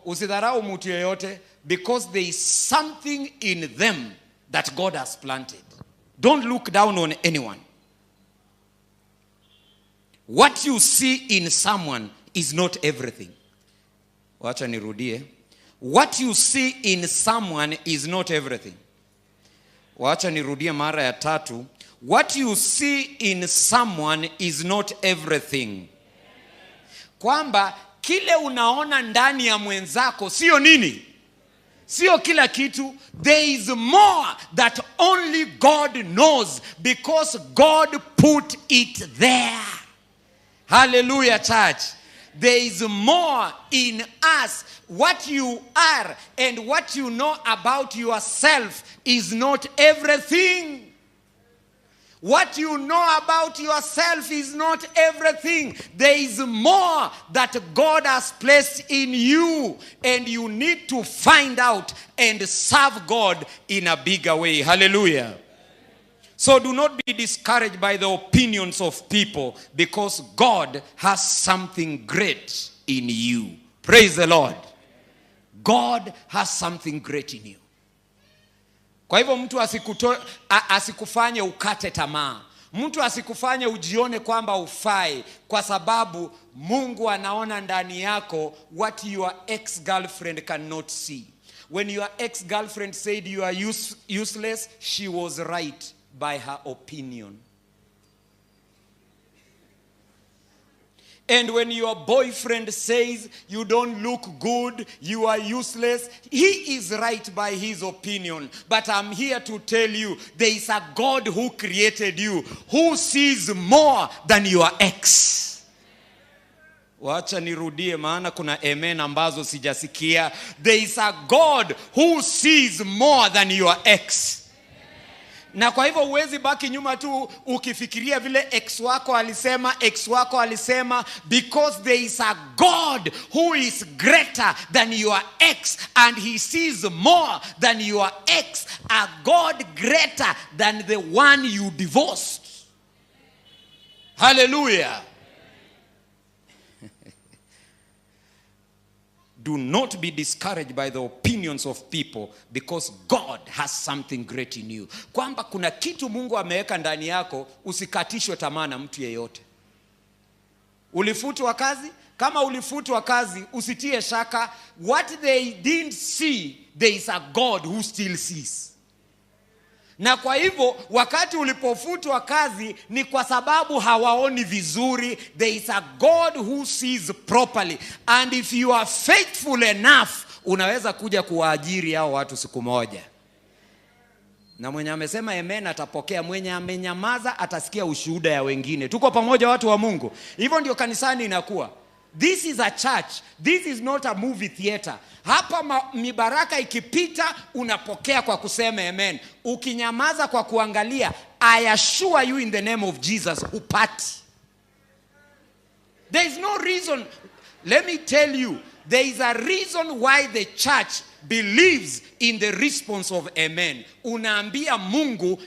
Usidharau mtu yeyote, because there is something in them that God has planted. Don't look down on anyone. What you see in someone is not everything. Wacha nirudie. What you see in someone is not everything. Wacha nirudie mara ya tatu. What you see in someone is not everything. Kwamba kile unaona ndani ya mwenzako sio nini? Sio kila kitu. There is more that only God knows, because God put it there. Hallelujah, church. There is more in us. What you are and what you know about yourself is not everything. What you know about yourself is not everything. There is more that God has placed in you, and you need to find out and serve God in a bigger way. Hallelujah. So do not be discouraged by the opinions of people, because God has something great in you. Praise the Lord. God has something great in you. Kwa hivyo mtu asikufanye ukate tamaa. Mtu asikufanye ujione kwamba ufai, kwa sababu Mungu anaona ndani yako what your ex-girlfriend cannot see. When your ex-girlfriend said you are useless, she was right by her opinion. And when your boyfriend says you don't look good, you are useless, he is right by his opinion. But I'm here to tell you, there is a God who created you, who sees more than your ex. Wacha nirudie maana kuna amen ambazo sijasikia. There is a God who sees more than your ex. Na kwa hivyo huwezi baki nyuma tu ukifikiria vile ex wako alisema, because there is a God who is greater than your ex, and he sees more than your ex, a God greater than the one you divorced. Hallelujah. Do not be discouraged by the opinions of people, because God has something great in you. Kwamba kuna kitu Mungu ameweka ndani yako, usikatishwe tamaa na mtu yeyote. Ulifutwa kazi? Kama ulifutwa kazi, usitie shaka. What they didn't see, there is a God who still sees. Na kwa hivyo wakati ulipofutwa kazi ni kwa sababu hawaoni vizuri. There is a God who sees properly, and if you are faithful enough, unaweza kuja kuwaajiri hao watu siku moja. Na mwenye amesema amen atapokea, mwenye amenyamaza atasikia ushuhuda ya wengine. Tuko pamoja watu wa Mungu? Hivyo ndio kanisani inakuwa. This is a church. This is not a movie theater. Hapa mibaraka ikipita unapokea kwa kusema amen. Ukinyamaza kwa kuangalia, I assure you in the name of Jesus, upati. There is no reason. Let me tell you, there is a reason why the church believes in the response of amen. Unaambia Mungu,